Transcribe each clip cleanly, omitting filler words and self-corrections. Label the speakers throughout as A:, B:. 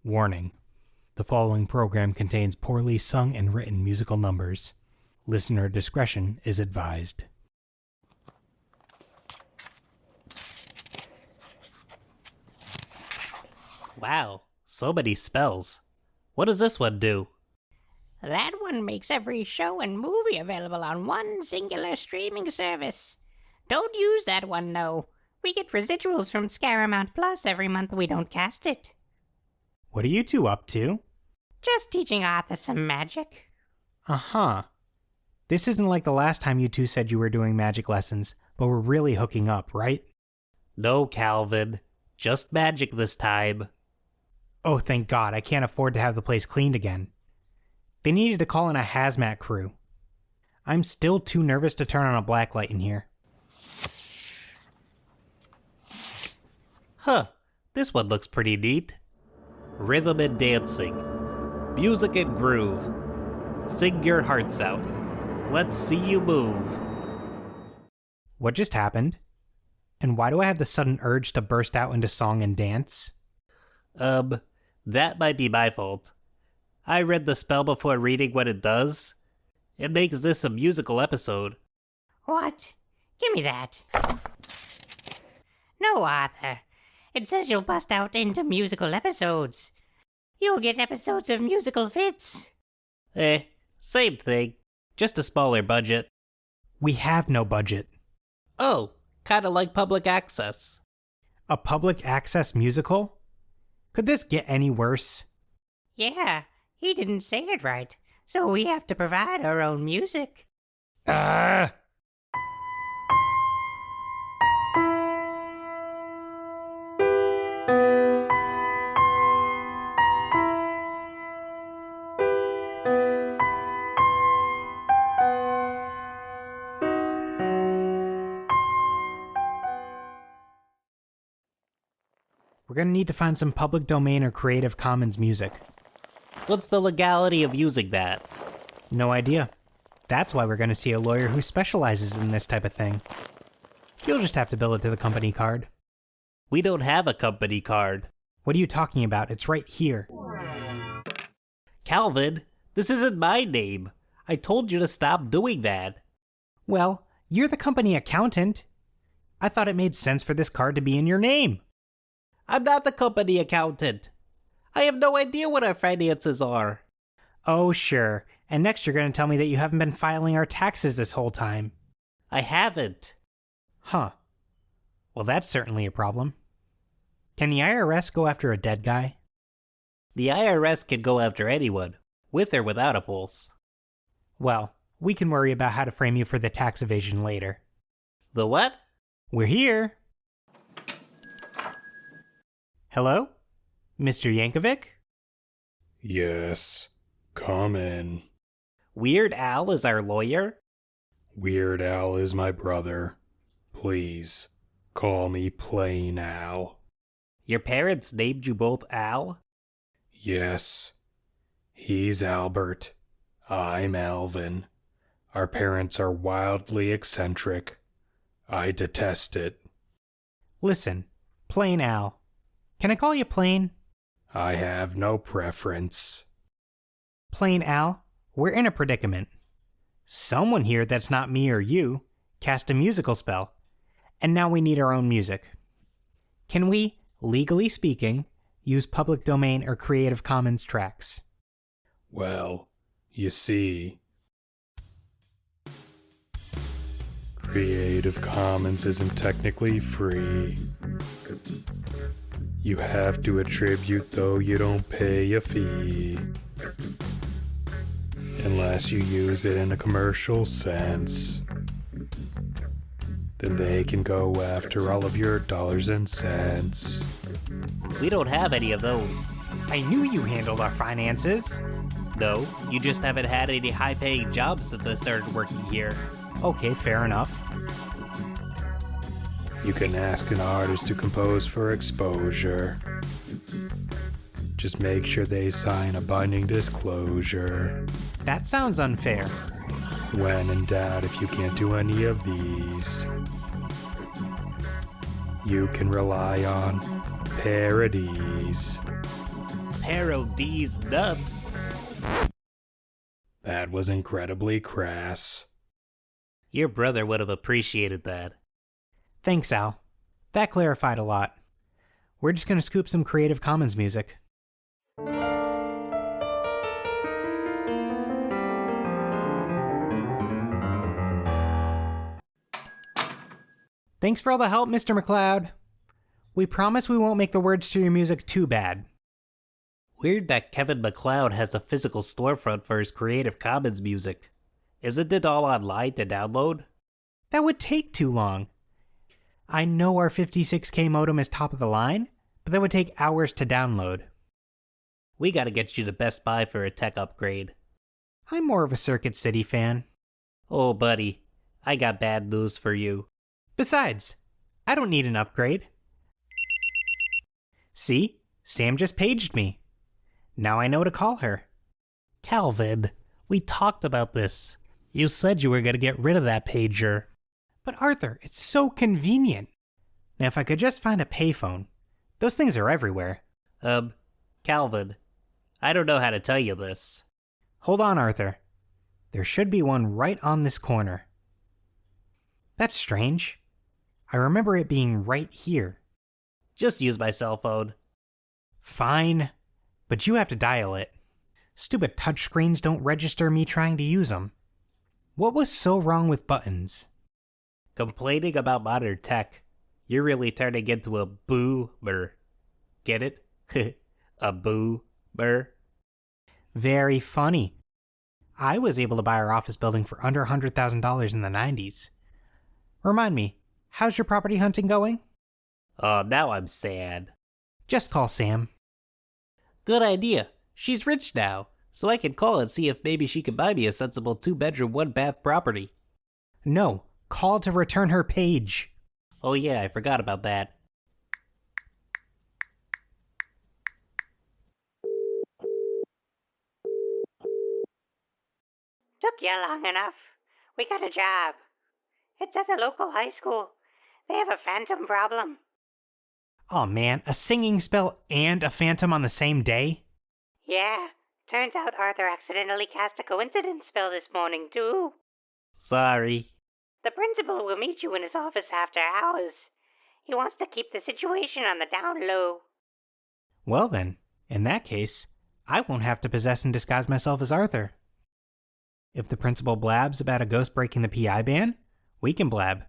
A: Warning. The following program contains poorly sung and written musical numbers. Listener discretion is advised.
B: Wow, so many spells. What does this one do?
C: That one makes every show and movie available on one singular streaming service. Don't use that one, though. We get residuals from Scaramount Plus every month we don't cast it.
A: What are you two up to?
C: Just teaching Arthur some magic.
A: Uh-huh. This isn't like the last time you two said you were doing magic lessons, but we're really hooking up, right?
B: No, Calvin. Just magic this time.
A: Oh, thank God, I can't afford to have the place cleaned again. They needed to call in a hazmat crew. I'm still too nervous to turn on a black light in here.
B: Huh, this one looks pretty neat. Rhythm and dancing. Music and groove. Sing your hearts out. Let's see you move.
A: What just happened? And why do I have the sudden urge to burst out into song and dance?
B: That might be my fault. I read the spell before reading what it does. It makes this a musical episode.
C: What? Give me that. No, Arthur. It says you'll bust out into musical episodes. You'll get episodes of musical fits.
B: Same thing. Just a smaller budget.
A: We have no budget.
B: Oh, kinda like public access.
A: A public access musical? Could this get any worse?
C: Yeah, he didn't say it right, so we have to provide our own music.
A: We're gonna need to find some public domain or Creative Commons music.
B: What's the legality of using that?
A: No idea. That's why we're gonna see a lawyer who specializes in this type of thing. You'll just have to bill it to the company card.
B: We don't have a company card.
A: What are you talking about? It's right here.
B: Calvin, this isn't my name. I told you to stop doing that.
A: Well, you're the company accountant. I thought it made sense for this card to be in your name.
B: I'm not the company accountant. I have no idea what our finances are.
A: Oh, sure. And next you're going to tell me that you haven't been filing our taxes this whole time.
B: I haven't.
A: Huh. Well, that's certainly a problem. Can the IRS go after a dead guy?
B: The IRS can go after anyone, with or without a pulse.
A: Well, we can worry about how to frame you for the tax evasion later.
B: The what?
A: We're here. Hello? Mr. Yankovic?
D: Yes, come in.
B: Weird Al is our lawyer?
D: Weird Al is my brother. Please, call me Plain Al.
B: Your parents named you both Al?
D: Yes. He's Albert. I'm Alvin. Our parents are wildly eccentric. I detest it.
A: Listen, Plain Al. Can I call you Plain?
D: I have no preference.
A: Plain Al, we're in a predicament. Someone here that's not me or you cast a musical spell, and now we need our own music. Can we, legally speaking, use public domain or Creative Commons tracks?
D: Well, you see, Creative Commons isn't technically free. You have to attribute, though you don't pay a fee. Unless you use it in a commercial sense. Then they can go after all of your dollars and cents.
B: We don't have any of those.
A: I knew you handled our finances.
B: No, you just haven't had any high-paying jobs since I started working here.
A: Okay, fair enough.
D: You can ask an artist to compose for exposure. Just make sure they sign a binding disclosure.
A: That sounds unfair.
D: When in doubt, if you can't do any of these, you can rely on parodies.
B: pair of these nuts.
D: That was incredibly crass.
B: Your brother would have appreciated that.
A: Thanks, Al. That clarified a lot. We're just gonna scoop some Creative Commons music. Thanks for all the help, Mr. McLeod. We promise we won't make the words to your music too bad.
B: Weird that Kevin MacLeod has a physical storefront for his Creative Commons music. Isn't it all online to download?
A: That would take too long. I know our 56K modem is top of the line, but that would take hours to download.
B: We gotta get you to Best Buy for a tech upgrade.
A: I'm more of a Circuit City fan.
B: Oh, buddy, I got bad news for you.
A: Besides, I don't need an upgrade. See? Sam just paged me. Now I know to call her.
B: Calvin, we talked about this. You said you were gonna get rid of that pager.
A: But Arthur, it's so convenient. Now if I could just find a payphone. Those things are everywhere.
B: Calvin, I don't know how to tell you this.
A: Hold on, Arthur. There should be one right on this corner. That's strange. I remember it being right here.
B: Just use my cell phone.
A: Fine, but you have to dial it. Stupid touchscreens don't register me trying to use them. What was so wrong with buttons?
B: Complaining about modern tech. You're really turning into a boomer. Get it? A boomer.
A: Very funny. I was able to buy our office building for under $100,000 in the 90s. Remind me, how's your property hunting going?
B: Oh, now I'm sad.
A: Just call Sam.
B: Good idea. She's rich now, so I can call and see if maybe she can buy me a sensible 2-bedroom, 1-bath property.
A: No, call to return her page.
B: Oh yeah, I forgot about that.
C: Took you long enough. We got a job. It's at the local high school. They have a phantom problem.
A: Oh man, a singing spell and a phantom on the same day?
C: Yeah, turns out Arthur accidentally cast a coincidence spell this morning, too.
B: Sorry.
C: The principal will meet you in his office after hours. He wants to keep the situation on the down low.
A: Well then, in that case, I won't have to possess and disguise myself as Arthur. If the principal blabs about a ghost breaking the PI ban, we can blab.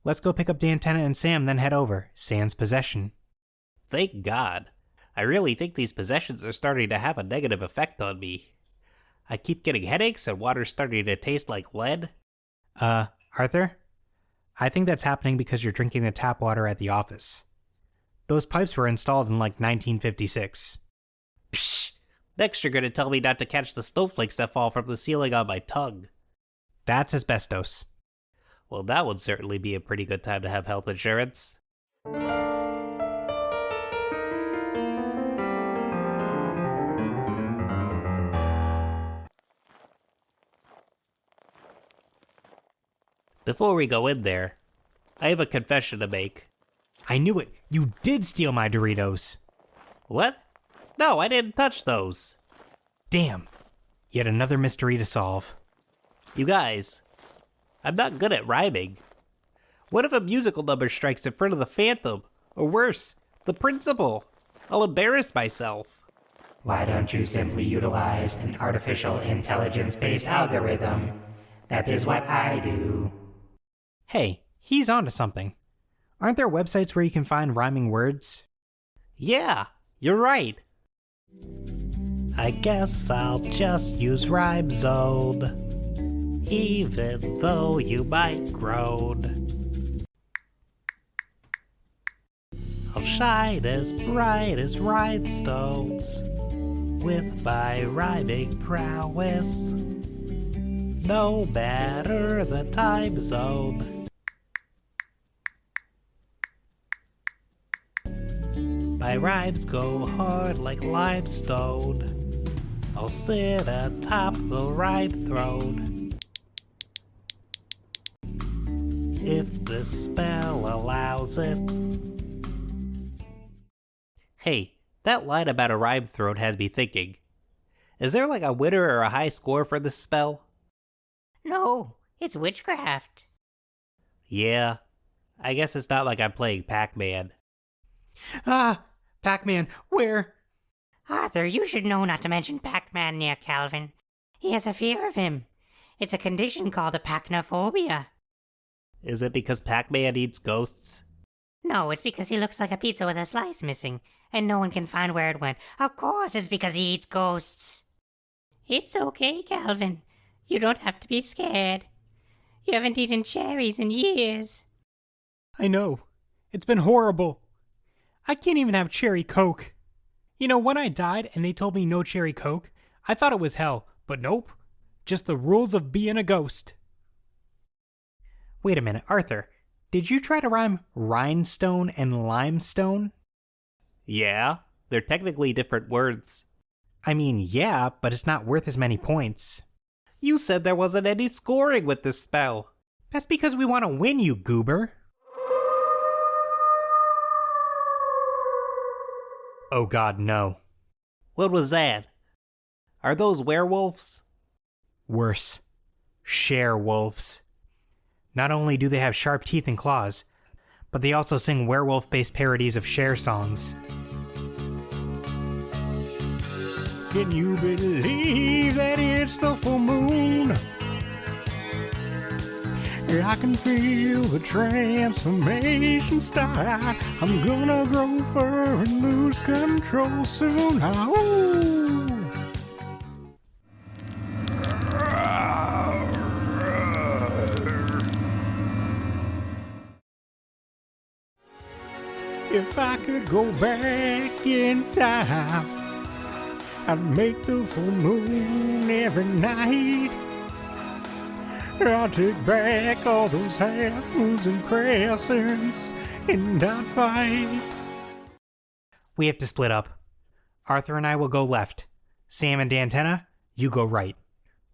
A: Let's go pick up Dan Tennant and Sam, then head over. Sans possession.
B: Thank God. I really think these possessions are starting to have a negative effect on me. I keep getting headaches and water's starting to taste like lead.
A: Arthur? I think that's happening because you're drinking the tap water at the office. Those pipes were installed in like 1956.
B: Psh! Next you're gonna tell me not to catch the snowflakes that fall from the ceiling on my tongue.
A: That's asbestos.
B: Well, that would certainly be a pretty good time to have health insurance. Before we go in there, I have a confession to make.
A: I knew it. You did steal my Doritos.
B: What? No, I didn't touch those.
A: Damn. Yet another mystery to solve.
B: You guys, I'm not good at rhyming. What if a musical number strikes in front of the Phantom? Or worse, the principal? I'll embarrass myself.
E: Why don't you simply utilize an artificial intelligence-based algorithm? That is what I do.
A: Hey, he's onto something. Aren't there websites where you can find rhyming words?
B: Yeah, you're right. I guess I'll just use Rhymezone, even though you might groan. I'll shine as bright as rhinestones with my rhyming prowess, no matter the time zone. My rhymes go hard like limestone. I'll sit atop the rhyme throne. If this spell allows it. Hey, That line about a rhyme throat had me thinking. Is there like a winner or a high score for this spell?
C: No, it's witchcraft.
B: Yeah, I guess it's not like I'm playing Pac-Man.
A: Ah, Pac-Man, where?
C: Arthur, you should know not to mention Pac-Man near Calvin. He has a fear of him. It's a condition called apachnophobia.
B: Is it because Pac-Man eats ghosts?
C: No, it's because he looks like a pizza with a slice missing, and no one can find where it went. Of course it's because he eats ghosts. It's okay, Calvin. You don't have to be scared. You haven't eaten cherries in years.
A: I know. It's been horrible. I can't even have cherry Coke. You know, when I died and they told me no cherry Coke, I thought it was hell, but nope. Just the rules of being a ghost. Wait a minute, Arthur. Did you try to rhyme rhinestone and limestone?
B: Yeah, they're technically different words.
A: I mean, yeah, but it's not worth as many points.
B: You said there wasn't any scoring with this spell.
A: That's because we want to win, you goober. Oh god, no.
B: What was that? Are those werewolves?
A: Worse. Share wolves. Not only do they have sharp teeth and claws, but they also sing werewolf-based parodies of Cher songs. Can you believe that it's the full moon? I can feel the transformation start. I'm gonna grow fur and lose control soon. Ooh. If I could go back in time, I'd make the full moon every night. I'd take back all those half moons and crescents, and I'd fight. We have to split up. Arthur and I will go left. Sam and Dantena, you go right.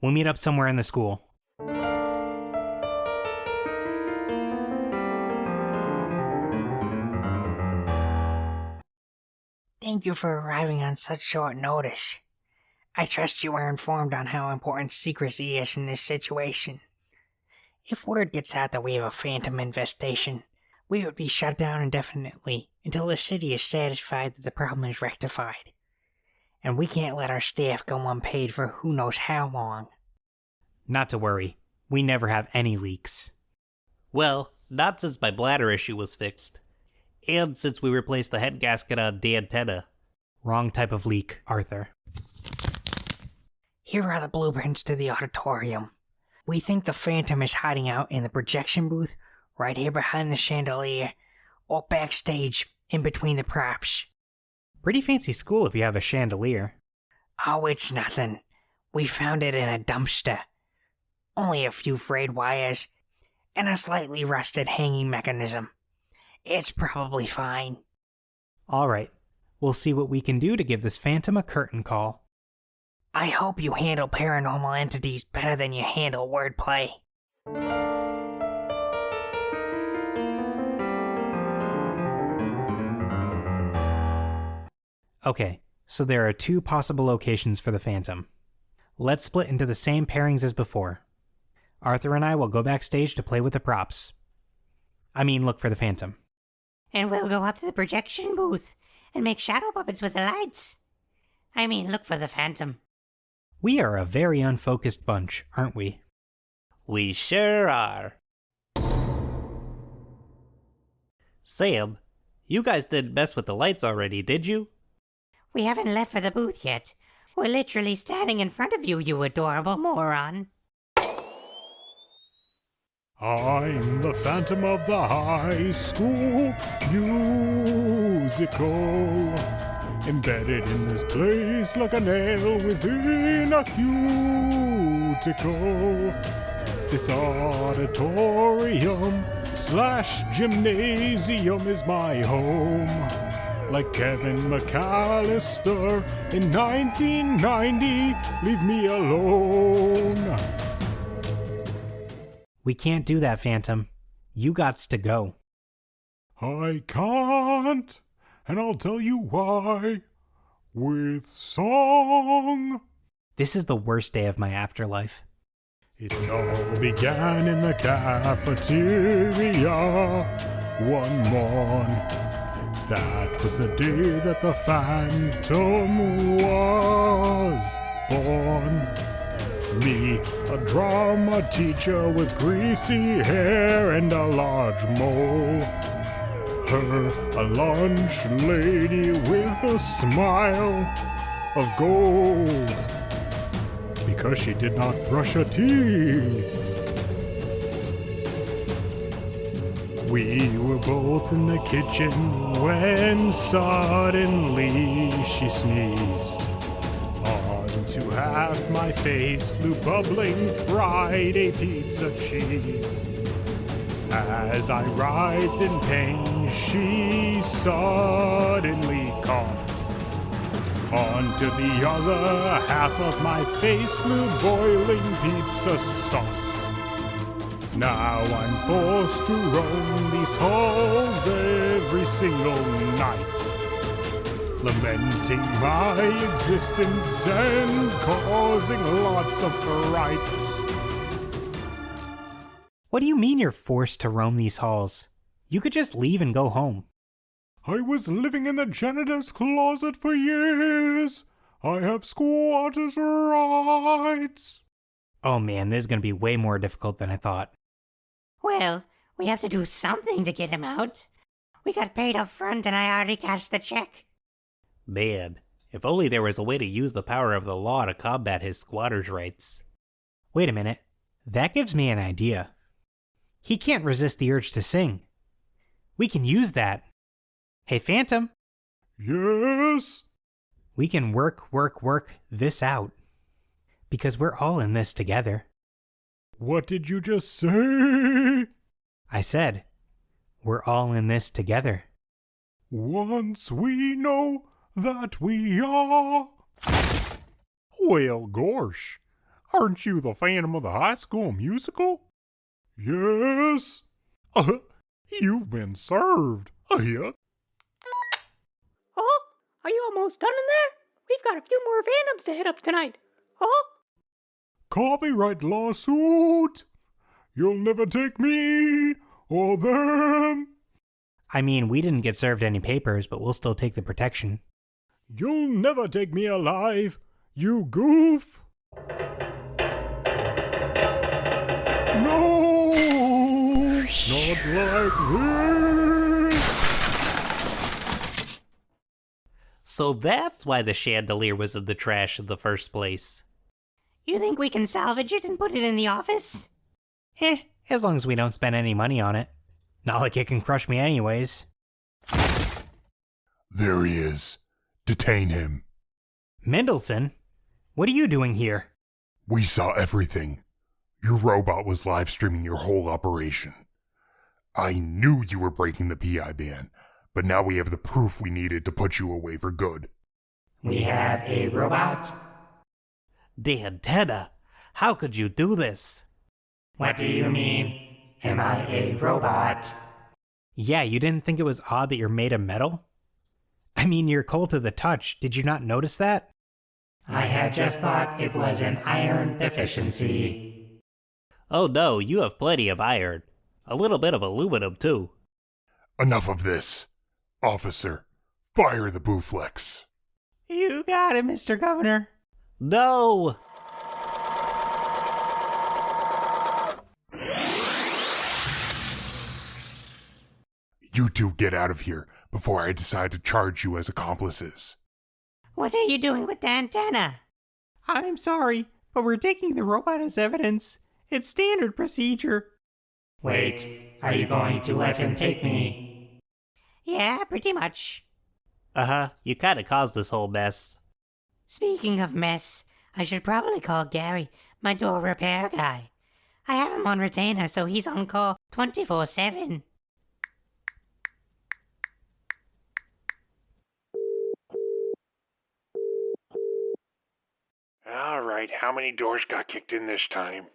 A: We'll meet up somewhere in the school.
F: Thank you for arriving on such short notice. I trust you were informed on how important secrecy is in this situation. If word gets out that we have a phantom infestation, we would be shut down indefinitely until the city is satisfied that the problem is rectified. And we can't let our staff go unpaid for who knows how long.
A: Not to worry. We never have any leaks.
B: Well, not since my bladder issue was fixed. And since we replaced the head gasket on Dantena.
A: Wrong type of leak, Arthur.
F: Here are the blueprints to the auditorium. We think the Phantom is hiding out in the projection booth, right here behind the chandelier, or backstage, in between the props.
A: Pretty fancy school if you have a chandelier.
F: Oh, it's nothing. We found it in a dumpster. Only a few frayed wires, and a slightly rusted hanging mechanism. It's probably fine.
A: All right. We'll see what we can do to give this Phantom a curtain call.
F: I hope you handle paranormal entities better than you handle wordplay.
A: Okay, so there are two possible locations for the Phantom. Let's split into the same pairings as before. Arthur and I will go backstage to play with the props. I mean, look for the Phantom.
C: And we'll go up to the projection booth and make shadow puppets with the lights. I mean, look for the Phantom.
A: We are a very unfocused bunch, aren't we?
B: We sure are. Sam, you guys didn't mess with the lights already, did you?
C: We haven't left for the booth yet. We're literally standing in front of you, you adorable moron.
D: I'm the Phantom of the High School Musical, embedded in this place like a nail within a cuticle. This auditorium / gymnasium is my home. Like Kevin McAllister in 1990, leave me alone.
A: We can't do that, Phantom. You gots to go.
D: I can't, and I'll tell you why. with song.
A: This is the worst day of my afterlife.
D: It all began in the cafeteria one morn. That was the day that the Phantom was born. Me, a drama teacher with greasy hair and a large mole. Her, a lunch lady with a smile of gold. Because she did not brush her teeth. We were both in the kitchen when suddenly she sneezed. Onto half my face flew bubbling Friday pizza cheese. As I writhed in pain, she suddenly coughed. Onto the other half of my face flew boiling pizza sauce. Now I'm forced to roam these halls every single night, lamenting my existence and causing lots of frights.
A: What do you mean you're forced to roam these halls? You could just leave and go home.
D: I was living in the janitor's closet for years. I have squatter's rights.
A: Oh man, this is going to be way more difficult than I thought.
C: Well, we have to do something to get him out. We got paid up front and I already cashed the check.
B: Man, if only there was a way to use the power of the law to combat his squatter's rights.
A: Wait a minute. That gives me an idea. He can't resist the urge to sing. We can use that. Hey, Phantom.
D: Yes?
A: We can work this out. Because we're all in this together.
D: What did you just say?
A: I said, we're all in this together.
D: Once we know that we are. Well, gosh, aren't you the Phantom of the High School Musical? Yes. You've been served. Yeah.
G: Oh, are you almost done in there? We've got a few more Phantoms to hit up tonight. Oh?
D: Copyright lawsuit. You'll never take me or them.
A: I mean, we didn't get served any papers, but we'll still take the protection.
D: You'll never take me alive, you goof. No, not like this.
B: So that's why the chandelier was in the trash in the first place.
C: You think we can salvage it and put it in the office?
A: As long as we don't spend any money on it. Not like it can crush me anyways.
D: There he is. Detain him.
A: Mendelsohn? What are you doing here?
D: We saw everything. Your robot was live streaming your whole operation. I knew you were breaking the PI ban, but now we have the proof we needed to put you away for good.
E: We have a robot?
B: Dantana, how could you do this?
E: What do you mean? Am I a robot?
A: Yeah, you didn't think it was odd that you're made of metal? I mean, you're cold to the touch. Did you not notice that?
E: I had just thought it was an iron deficiency.
B: Oh no, you have plenty of iron. A little bit of aluminum too.
D: Enough of this. Officer, fire the Booflex.
A: You got it, Mr. Governor.
B: No!
D: You two get out of here before I decide to charge you as accomplices.
C: What are you doing with the antenna?
A: I'm sorry, but we're taking the robot as evidence. It's standard procedure.
E: Wait, are you going to let him take me?
C: Yeah, pretty much.
B: You kinda caused this whole mess.
C: Speaking of mess, I should probably call Gary, my door repair guy. I have him on retainer, so he's on call 24/7.
D: All right, how many doors got kicked in this time?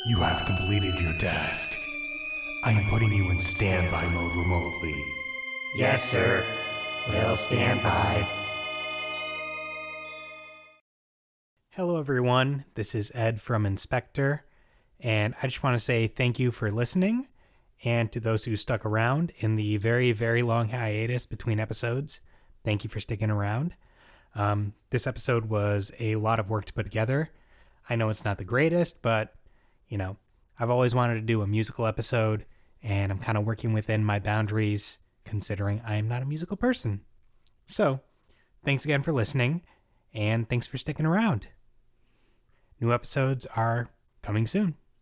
D: You have completed your task. I am putting you in standby mode remotely.
E: Yes, sir. We'll stand by.
A: Hello, everyone. This is Ed from Inspector, and I just want to say thank you for listening, and to those who stuck around in the very, very long hiatus between episodes, thank you for sticking around. This episode was a lot of work to put together. I know it's not the greatest, but, I've always wanted to do a musical episode, and I'm kind of working within my boundaries, considering I am not a musical person. So, thanks again for listening, and thanks for sticking around. New episodes are coming soon.